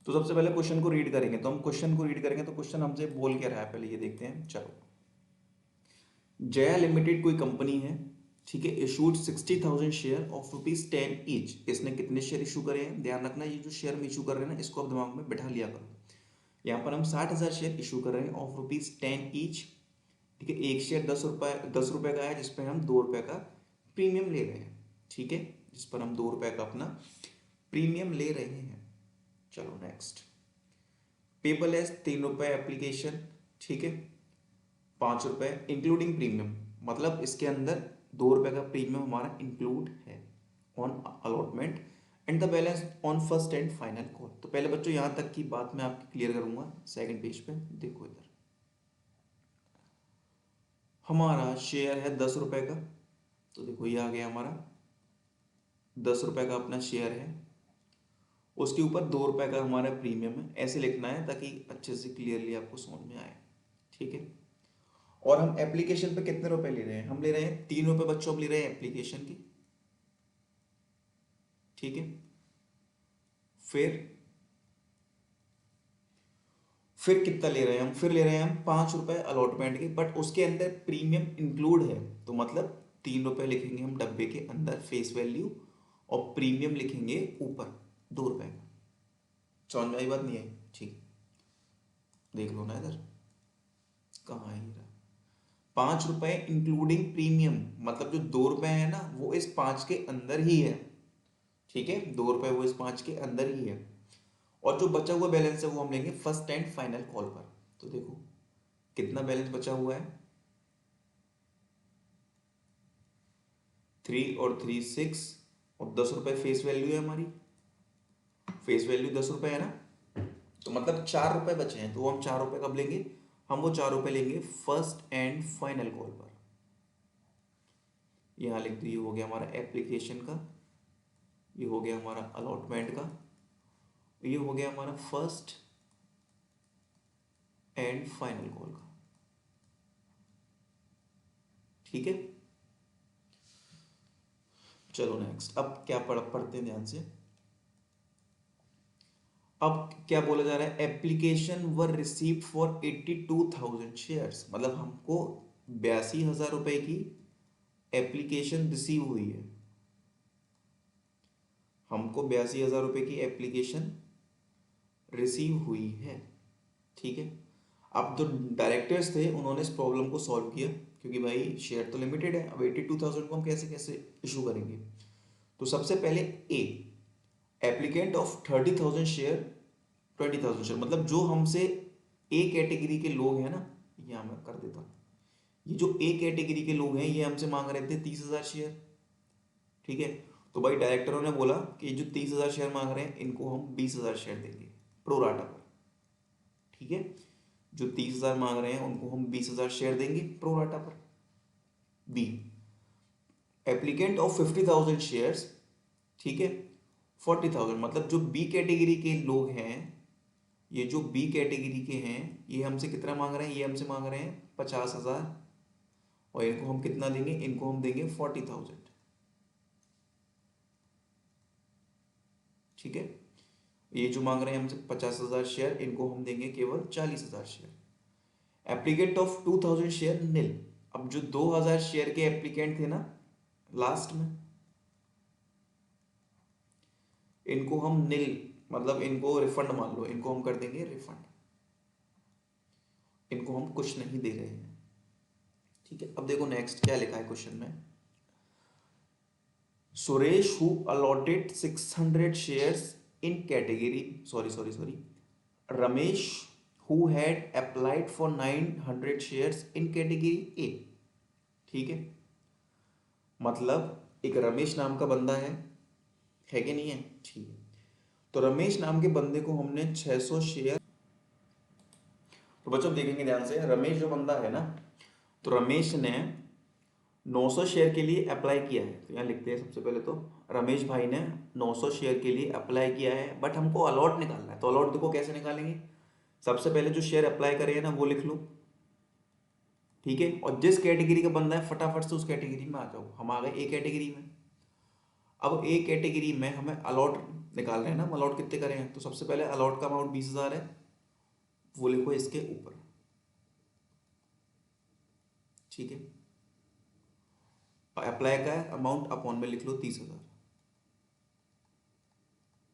तो सबसे पहले क्वेश्चन को रीड करेंगे, तो हम क्वेश्चन को रीड करेंगे तो क्वेश्चन हमसे बोल क्या रहा है पहले ये देखते हैं। चलो, जया लिमिटेड कोई कंपनी है, ठीक है, इशूड 60,000 शेयर ऑफ ₹10 ईच। इसने कितने शेयर इशू करे हैं? ध्यान रखना, ये जो शेयर हम इशू कर रहे हैं ना, इसको आप दिमाग में बैठा लिया करो। यहाँ पर हम 60,000 शेयर इशू कर रहे हैं ऑफ ₹10 ईच, ठीक है। एक शेयर 10 रुपए का है, जिस पर हम 2 रुपए का प्रीमियम ले रहे हैं, ठीक है, जिस पर हम 2 रुपए का अपना प्रीमियम ले रहे हैं। चलो नेक्स्ट, पेपरलेस 3 रुपए एप्लीकेशन, ठीक है, 5 रुपए इंक्लूडिंग प्रीमियम, मतलब इसके अंदर 2 रुपए का प्रीमियम हमारा इंक्लूड है on allotment, and the balance on first and final call. तो पहले बच्चों यहाँ तक की बात मैं आपकी क्लियर करूंगा। सेकंड पेज पे देखो, इधर हमारा शेयर है 10 रुपए का, तो देखो ये आ गया हमारा 10 रुपए का अपना शेयर है, उसके ऊपर 2 रुपए का हमारा प्रीमियम है। ऐसे लिखना है ताकि अच्छे से क्लियरली आपको समझ में आए, ठीक है। और हम एप्लीकेशन पे कितने रुपए ले रहे हैं? हम ले रहे हैं 3 रुपए बच्चों, हम ले रहे हैं एप्लीकेशन की, ठीक है। फिर कितना ले रहे हैं हम? फिर ले रहे हैं हम 5 रुपए अलॉटमेंट के, बट उसके अंदर प्रीमियम इंक्लूड है, तो मतलब 3 रुपए लिखेंगे हम डब्बे के अंदर फेस वैल्यू, और प्रीमियम लिखेंगे ऊपर 2 रुपए का। समझ में आई बात? नहीं आई? ठीक, देख लो ना इधर कहाँ है ये। 5 रुपए इंक्लूडिंग प्रीमियम, मतलब जो 2 रुपए है ना वो इस 5 के अंदर ही है, ठीक है, 2 रुपए वो इस 5 के अंदर ही है। और जो बचा हुआ बैलेंस है वो हम लेंगे फर्स्ट एंड फाइनल कॉल पर। तो देखो कितना बैलेंस बचा हुआ है, 3 और 3 6, और 10 रुपए फेस वैल्यू है हमारी, फेस वैल्यू 10 रुपए है ना, तो मतलब 4 रुपए बचे हैं, तो वो हम 4 रुपए कब लेंगे? हम वो 4 रुपए लेंगे फर्स्ट एंड फाइनल कॉल पर। यहाँ लिख दो, ये हो गया हमारा एप्लीकेशन का, ये हो गया हमारा अलॉटमेंट का, ये हो गया हमारा फर्स्ट एंड फाइनल कॉल का, ठीक है। चलो नेक्स्ट, अब क्या पढ़ते हैं ध्यान से। अब क्या बोला जा रहा है? Application were received for 82,000 shares, मतलब हमको 82,000 रुपए की एप्लीकेशन रिसीव हुई है, हमको 82,000 रुपए की एप्लीकेशन रिसीव हुई है, ठीक है। अब जो डायरेक्टर्स थे उन्होंने इस प्रॉब्लम को सॉल्व किया, क्योंकि भाई शेयर तो लिमिटेड है, अब 82,000 को हम कैसे कैसे इशू करेंगे। तो सबसे पहले ए, एप्लीकेंट ऑफ 30,000 शेयर 20,000 शेयर, मतलब जो हमसे ए कैटेगरी के लोग हैं ना, यहाँ मैं कर देता हूँ, ये जो ए कैटेगरी के लोग हैं ये हमसे मांग रहे थे 30,000 शेयर, ठीक है। तो भाई डायरेक्टरों ने बोला कि जो 30,000 शेयर मांग रहे हैं इनको हम 20,000 शेयर देंगे प्रो राटा पर, ठीक है। जो 30,000 मांग रहे हैं उनको हम 20,000 शेयर देंगे प्रो राटा पर। बी, एप्लीकेंट ऑफ 50,000 शेयर्स, ठीक है, 40,000, मतलब जो बी कैटेगरी के लोग हैं, ये जो बी कैटेगरी के हैं ये हमसे कितना मांग रहे हैं? ये हमसे मांग रहे हैं 50,000, और इनको हम कितना देंगे? इनको हम देंगे 40,000, ठीक है। ये जो मांग रहे हैं हमसे 50,000 शेयर, इनको हम देंगे केवल 40,000 शेयर। एप्लीकेंट ऑफ 2,000 शेयर नील, अब जो 2,000 शेयर के एप्लीकेंट थे ना लास्ट में, इनको हम नील, मतलब इनको रिफंड मान लो, इनको हम कर देंगे रिफंड, इनको हम कुछ नहीं दे रहे हैं, ठीक है। अब देखो नेक्स्ट क्या लिखा है क्वेश्चन में। Suresh who allotted 600 shares in category, sorry, Ramesh who had applied for 900 shares in category A, ठीक है। मतलब एक रमेश नाम का बंदा है कि नहीं है? ठीक है। तो रमेश नाम के बंदे को हमने 600 शेयर, तो बच्चों देखेंगे ध्यान से, रमेश जो बंदा है ना, तो रमेश ने 900 शेयर के लिए अप्लाई किया है, तो यहाँ लिखते हैं सबसे पहले तो रमेश भाई ने 900 शेयर के लिए अप्लाई किया है, बट हमको अलॉट निकालना है। तो अलॉट देखो कैसे निकालेंगे, सबसे पहले जो शेयर अप्लाई करे है ना वो लिख लो, ठीक है। और जिस कैटेगरी का बंदा है फटाफट से उस कैटेगरी में आ जाओ, हम आ गए ए कैटेगरी में। अब ए कैटेगरी में हमें अलॉट निकाल रहे हैं ना, हम अलॉट कितने करें हैं, तो सबसे पहले अलॉट का अमाउंट 20,000 है, वो लिखो इसके ऊपर, ठीक है। अप्लाई का अमाउंट अपॉन में लिख लो 30,000,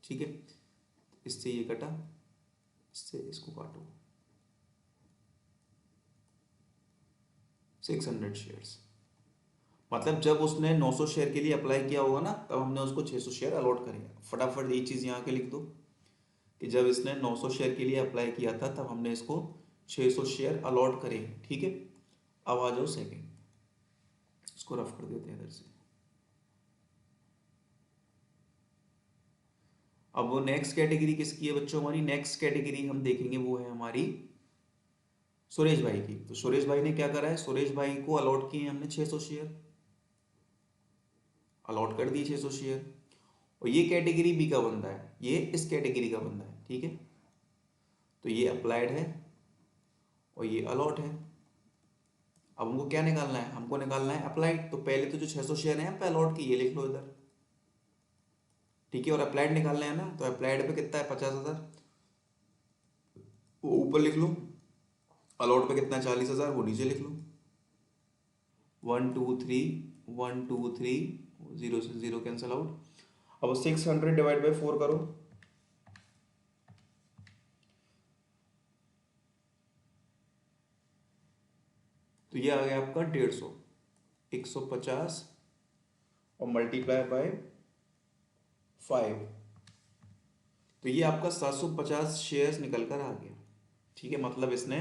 ठीक है। इससे ये कटा, इससे इसको काटो, 600 शेयर्स। मतलब जब उसने 900 शेयर के लिए अप्लाई किया होगा ना, तब हमने उसको 600 शेयर अलॉट करेंगे। फटाफट ये चीज़ यहाँ के लिख दो कि जब इसने 900 शेयर के लिए अप्लाई किया था, तब हमने इसको 600 शेयर अलॉट करेंगे, ठीक है। अब आ जाओ सेकेंड, इसको रफ कर देते हैं इधर से। अब वो नेक्स्ट कैटेगरी किसकी है बच्चों, हमारी नेक्स्ट कैटेगरी हम देखेंगे वो है हमारी सुरेश भाई की। तो सुरेश भाई ने क्या करा है, सुरेश भाई को अलॉट किए हमने 600 शेयर, अलॉट कर दिए 600 शेयर। और ये कैटेगरी बी का बंदा है, ये इस कैटेगरी का बंदा है, ठीक है। तो ये अप्लाइड है और ये अलॉट है। अब हमको क्या निकालना है, हमको निकालना है अप्लाइड। तो पहले तो जो 600 शेयर हैं पे अलॉट की, ये लिख लो इधर, ठीक है। और अप्लाइड निकालना है ना, तो अप्लाइड पे कितना है 50,000, वो ऊपर लिख लो। अलॉट पे कितना है 40,000, वो नीचे लिख लो। 1 2 3 1 2 3, 0 से 0 कैंसिल आउट। अब 600 डिवाइड बाई 4 करो, तो ये आ गया आपका 150, 150 और मल्टीप्लाई बाय 5, तो ये आपका 750 शेयर्स निकल कर आ गया, ठीक है। मतलब इसने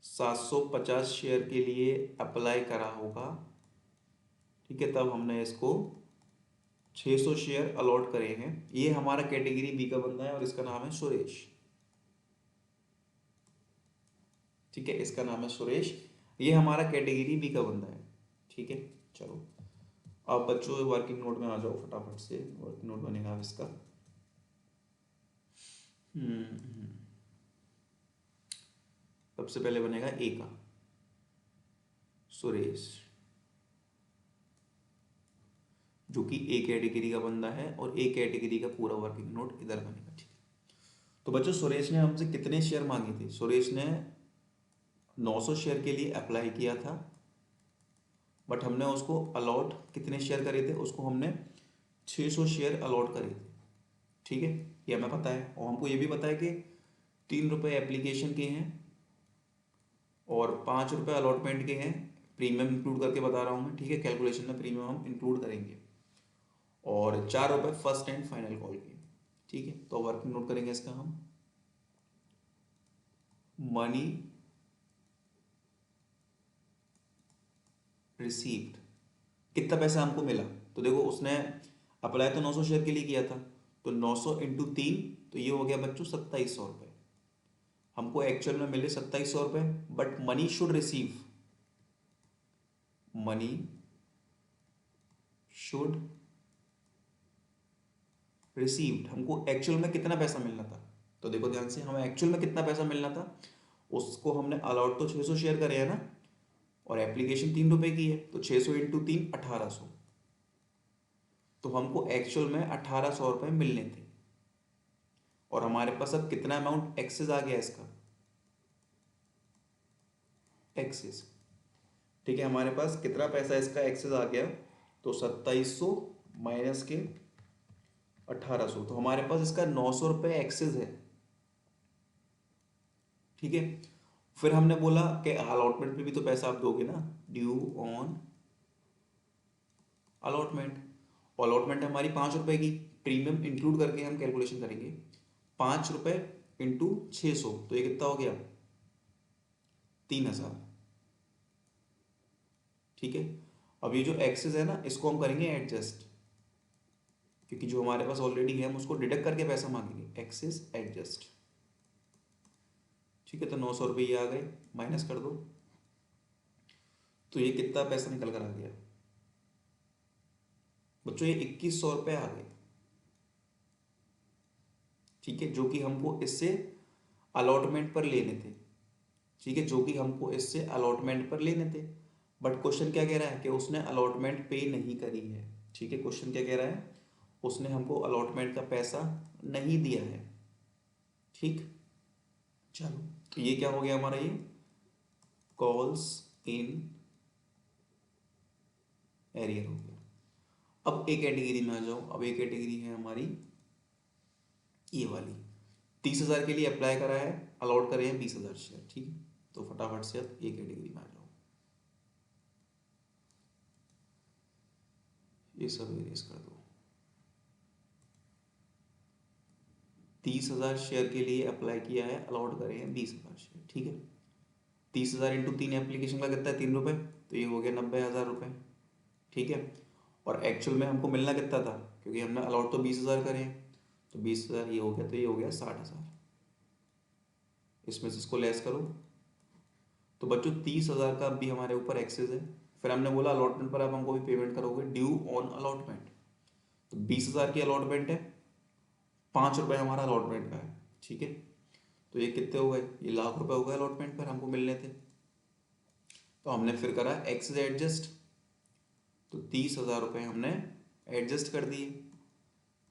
750 शेयर के लिए अप्लाई करा होगा, ठीक है। तब हमने इसको 600 शेयर अलॉट करे हैं। ये हमारा कैटेगरी बी का बंदा है और इसका नाम है सुरेश, ठीक है। इसका नाम है सुरेश, ये हमारा कैटेगरी बी का बंदा है, ठीक है। चलो अब बच्चों वर्किंग नोट में आ जाओ, फटाफट से वर्किंग नोट बनेगा इसका। सबसे पहले बनेगा ए का, सुरेश, जो कि ए कैटेगरी का बंदा है, और ए कैटेगरी का पूरा वर्किंग नोट इधर बनेगा, ठीक है। तो बच्चों सुरेश ने हमसे कितने शेयर मांगे थे, सुरेश ने 900 शेयर के लिए अप्लाई किया था, बट हमने उसको अलॉट कितने शेयर करे थे, उसको हमने 600 शेयर अलॉट करे थे, ठीक है। ये हमें पता है, और हमको ये भी पता है कि 3 रुपये एप्लीकेशन के हैं और 5 रुपये अलॉटमेंट के हैं। प्रीमियम इंक्लूड करके बता रहा हूँ मैं, ठीक है। कैलकुलेशन में प्रीमियम हम इंक्लूड करेंगे, और 4 रुपये फर्स्ट एंड फाइनल कॉल के, ठीक है। तो वर्किंग नोट करेंगे इसका हम, मनी रिसीव्ड, कितना पैसा हमको मिला। तो देखो उसने अप्लाई तो 900 शेयर के लिए किया था, तो 900 इंटू 3, तो ये हो गया बच्चों 2700 रुपये। हमको एक्चुअल में मिले 2700 रुपये, but money should receive, money should received, हमको एक्चुअल में कितना पैसा मिलना था। तो देखो ध्यान से, हमें एक्चुअल में कितना पैसा मिलना था, उसको हमने अलॉट तो 600 शेयर करे है ना, और एप्लीकेशन 3 रुपए की है, तो 600 इंटू 3 1800, तो हमको एक्चुअल में 1800 रुपये मिलने थे। और हमारे पास अब कितना अमाउंट एक्सेस आ गया इसका, एक्सेस, ठीक है। हमारे पास कितना पैसा इसका एक्सेस आ गया, तो 2700 माइनस के 1800, तो हमारे पास इसका 900 रुपये एक्सेस है, ठीक है। फिर हमने बोला कि अलॉटमेंट पे भी तो पैसा आप दोगे ना, ड्यू ऑन अलॉटमेंट। अलॉटमेंट हमारी 5 रुपए की, प्रीमियम इंक्लूड करके हम कैलकुलेशन करेंगे। 5 रुपये इंटू 600, तो ये कितना हो गया 3,000, ठीक है। अब ये जो एक्सेस है ना, इसको हम करेंगे एडजस्ट, क्योंकि जो हमारे पास ऑलरेडी है हम उसको डिडक्ट करके पैसा मांगेंगे, एक्सेस एडजस्ट, ठीक है। तो 900 रुपये ये आ गए, माइनस कर दो, तो ये कितना पैसा निकल कर आ गया बच्चों, ये 2100 रुपये आ गए, ठीक है। जो कि हमको इससे अलॉटमेंट पर लेने थे, ठीक है, जो कि हमको इससे अलॉटमेंट पर लेने थे। बट क्वेश्चन क्या कह रहा है कि उसने अलॉटमेंट पे नहीं करी है। ठीक है, क्वेश्चन क्या कह रहा है, उसने हमको अलॉटमेंट का पैसा नहीं दिया है। ठीक, चलो तो ये क्या हो गया हमारा, ये कॉल्स इन एरियर हो गया। अब एक कैटेगरी में आ जाओ। अब एक कैटेगरी है हमारी ये वाली, 30,000 के लिए अप्लाई करा है, अलाउड करे हैं 20,000 शेयर। ठीक है, तो फटाफट से अब ये कैटेगरी में आ जाओ। ये सब इरेज कर दो। 30,000 शेयर के लिए अप्लाई किया है, अलाउड करे हैं 20,000 शेयर। ठीक है, 30,000 इंटू 3 एप्लीकेशन का कितना है, 3 रुपये, तो ये हो गया 90,000 रुपये। ठीक है, और एक्चुअल में हमको मिलना कितना था, क्योंकि हमने अलाउड तो 20,000 करे हैं, तो 20,000 ये हो गया, तो ये हो गया 60,000। इसमें से इसको लेस करो, तो बच्चों 30,000 का भी हमारे ऊपर एक्सेस है। फिर हमने बोला अलॉटमेंट पर आप हमको भी पेमेंट करोगे, ड्यू ऑन अलॉटमेंट। तो 20,000 की अलॉटमेंट है, 5 रुपये हमारा अलॉटमेंट का है। ठीक है, तो ये कितने हो गए, ये लाख रुपए हो गए अलॉटमेंट पर हमको मिलने थे। तो हमने फिर करा एक्सेस एडजस्ट, तो 30,000 रुपये हमने एडजस्ट कर दिए,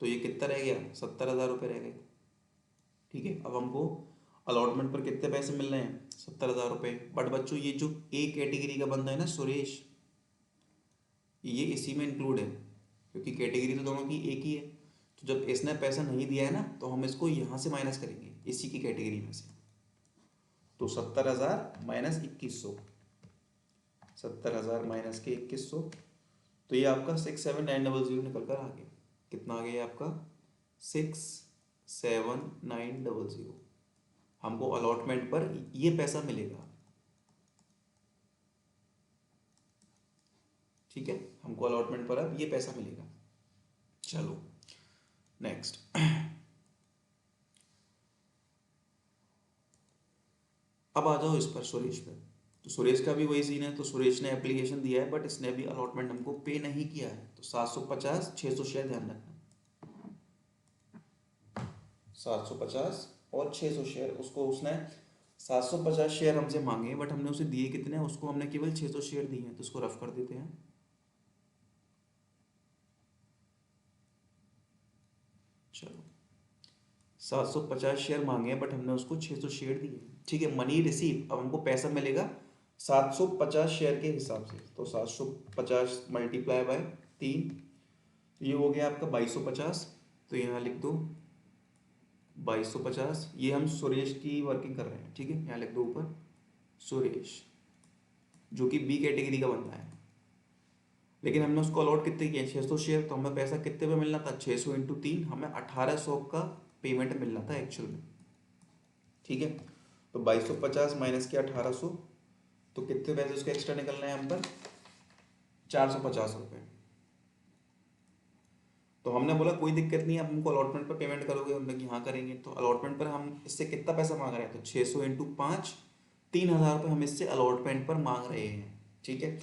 तो ये कितना रह गया, 70,000 रुपये रह गए। ठीक है, अब हमको अलॉटमेंट पर कितने पैसे मिल रहे हैं, 70,000 रुपये। बट बच्चों ये जो ए कैटेगरी का बंदा है ना सुरेश, ये इसी में इंक्लूड है, क्योंकि कैटेगरी तो दोनों की एक ही है। तो जब इसने पैसा नहीं दिया है ना, तो हम इसको यहाँ से माइनस करेंगे इसी की कैटेगरी में से। तो 70,000 माइनस 2100, 70,000 माइनस के 2100, तो ये आपका 67900 निकल कर आ गया। कितना आ गया आपका, 67900। हमको अलॉटमेंट पर ये पैसा मिलेगा। ठीक है, हमको अलॉटमेंट पर अब ये पैसा मिलेगा। चलो नेक्स्ट, अब आ जाओ इस पर, सुरेश पर। तो सुरेश का भी वही सीन है। तो सुरेश ने एप्लीकेशन दिया है, बट इसने भी अलॉटमेंट हमको पे नहीं किया है। तो 750 600 शेयर, ध्यान रखना, 750 और 600 शेयर। उसको उसने 750 शेयर हमसे मांगे, बट हमने उसे दिए कितने, उसको हमने केवल 600 शेयर दिए हैं। तो उसको रफ कर देते हैं। चलो, 750 शेयर मांगे, बट हमने उसको 600 शेयर दिए। ठीक है, मनी रिसीव, अब हमको पैसा मिलेगा 750 शेयर के हिसाब से। तो 750 मल्टीप्लाई बाय 3, ये हो गया आपका 2250। तो यहाँ लिख दो 2250। ये हम सुरेश की वर्किंग कर रहे हैं। ठीक है, यहाँ लिख दो ऊपर सुरेश, जो कि बी कैटेगरी का बंदा है। लेकिन हमने उसको अलॉट कितने किए, 600 शेयर। तो हमें पैसा कितने पे मिलना था, 600 इंटू 3, हमें 1800 का पेमेंट मिलना था एक्चुअल में। ठीक है, तो 2250 माइनस के 1800, तो कितने पैसे उसके एक्स्ट्रा निकल रहे हैं हम पर, 450 रुपये। तो हमने बोला कोई दिक्कत नहीं है, आप हमको अलॉटमेंट पर पेमेंट करोगे, उन्होंने कि हाँ करेंगे। तो अलॉटमेंट पर हम इससे कितना पैसा मांग रहे हैं, तो 600 इंटू 5, 3,000 रुपये हम इससे अलॉटमेंट पर मांग रहे हैं। ठीक है,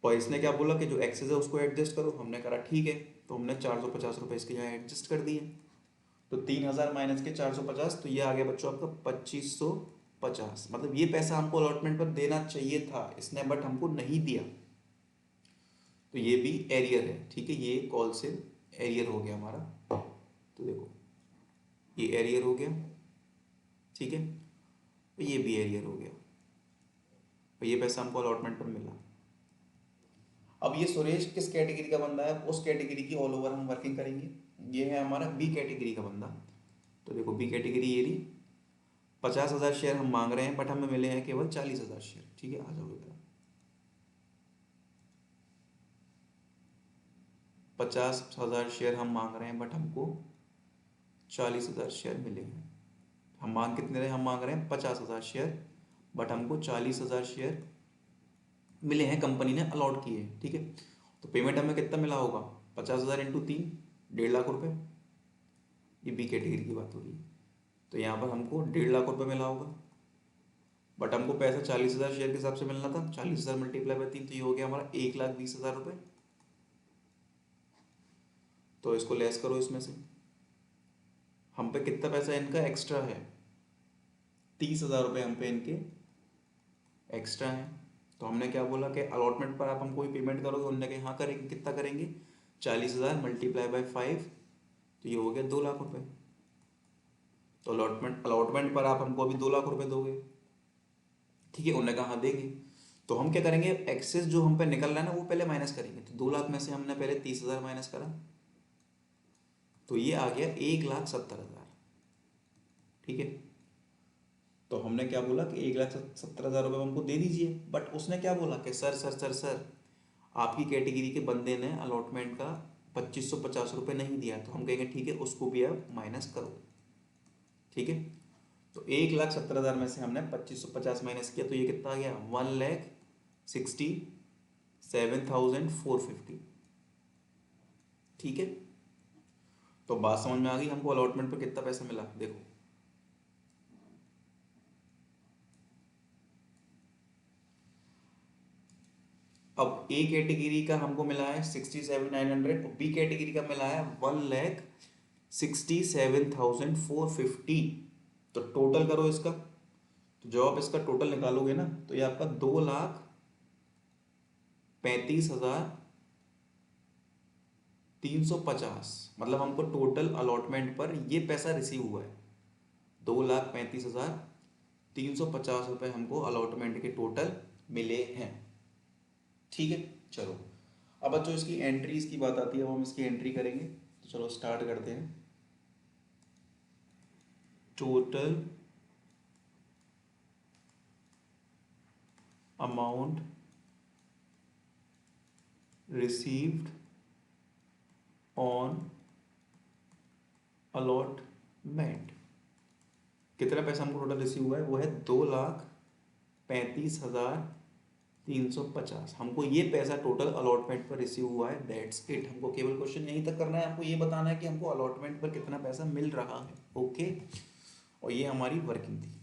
और इसने क्या बोला कि जो एक्सेस है उसको एडजस्ट करो। हमने करा ठीक है, तो हमने 450 रुपये इसके यहाँ एडजस्ट कर दिए। तो 3,000 माइनस के 450, तो ये आ गया बच्चों आपका 2550। मतलब ये पैसा हमको अलॉटमेंट पर देना चाहिए था इसने, बट हमको नहीं दिया। तो ये भी एरियर है। ठीक है, ये कॉल से एरियर हो गया हमारा। तो देखो ये एरियर हो गया। ठीक है, तो ये भी एरियर हो गया, और ये पैसा हमको अलॉटमेंट पर मिला। अब ये सुरेश किस कैटेगरी का बंदा है, उस कैटेगरी की ऑल ओवर हम वर्किंग करेंगे। ये है हमारा बी कैटेगरी का बंदा। तो देखो बी कैटेगरी ये रही, 50,000 शेयर हम मांग रहे हैं, बट हमें मिले हैं केवल 40,000 शेयर। ठीक है, आ जाओ इधर। 50,000 शेयर हम मांग रहे हैं, बट हमको 40,000 शेयर मिले हैं। हम मांग कितने रहे, हम मांग रहे हैं 50,000 शेयर, बट हमको 40,000 शेयर मिले हैं, कंपनी ने अलॉट किए हैं। ठीक है, तो पेमेंट हमें कितना मिला होगा, 50,000 इंटू 3, 1,50,000 रुपये। ये बी कैटेगरी की बात हो रही है। तो यहाँ पर हमको 1,50,000 रुपये मिला होगा, बट हमको पैसा 40,000 शेयर के हिसाब से मिलना था। 40,000 मल्टीप्लाई बाय 3, तो ये हो गया हमारा 1,20,000 रुपये। तो इसको लेस करो इसमें से, हम पे कितना पैसा इनका एक्स्ट्रा है, 30,000 रुपये हम पे इनके एक्स्ट्रा हैं। तो हमने क्या बोला कि अलॉटमेंट पर आप हमको भी पेमेंट करोगे, उन्होंने कहा हाँ करेंगे, कितना करेंगे, 40,000 मल्टीप्लाई बाय 5, तो ये हो गया 2 लाख रुपए। तो अलॉटमेंट पर आप हमको अभी 2 लाख रुपए दोगे, ठीक है, उन्होंने कहा हाँ देंगे। तो हम क्या करेंगे, एक्सेस जो हम पे निकल रहा है ना वो पहले माइनस करेंगे। तो 2 लाख में से हमने पहले 30,000 माइनस करा, तो ये आ गया 1,70,000, ठीक है। तो हमने क्या बोला कि 1,70,000 रुपये हमको दे दीजिए, बट उसने क्या बोला कि सर आपकी कैटेगरी के बंदे ने अलॉटमेंट का 2,550 रुपये नहीं दिया। तो हम कहेंगे ठीक है, उसको भी आप माइनस करो, ठीक है। तो 1,70,000 में से हमने 2,550 माइनस किया, तो ये कितना आ गया, 1,67,450, ठीक है। तो बात समझ में आ गई हमको अलॉटमेंट पर कितना पैसा मिला, देखो अब ए कैटेगरी का हमको मिला है 67,900, और बी कैटेगरी का मिला है 1,67,450। तो टोटल करो इसका, तो जब आप इसका टोटल निकालोगे ना तो ये आपका 2,35,350, मतलब हमको टोटल अलॉटमेंट पर ये पैसा रिसीव हुआ है, 2,35,350 रुपये हमको अलॉटमेंट के टोटल मिले हैं, ठीक है। चलो अब बच्चों इसकी एंट्रीज की बात आती है, अब हम इसकी एंट्री करेंगे। तो चलो स्टार्ट करते हैं। Total amount received on allotment, कितना पैसा हमको टोटल रिसीव हुआ है, वो है 2,35,350। हमको ये पैसा टोटल अलॉटमेंट पर रिसीव हुआ है, दैट्स इट। हमको केवल क्वेश्चन यहीं तक करना है, हमको ये बताना है कि हमको अलॉटमेंट पर कितना पैसा मिल रहा है, ओके। और ये हमारी वर्किंग थी।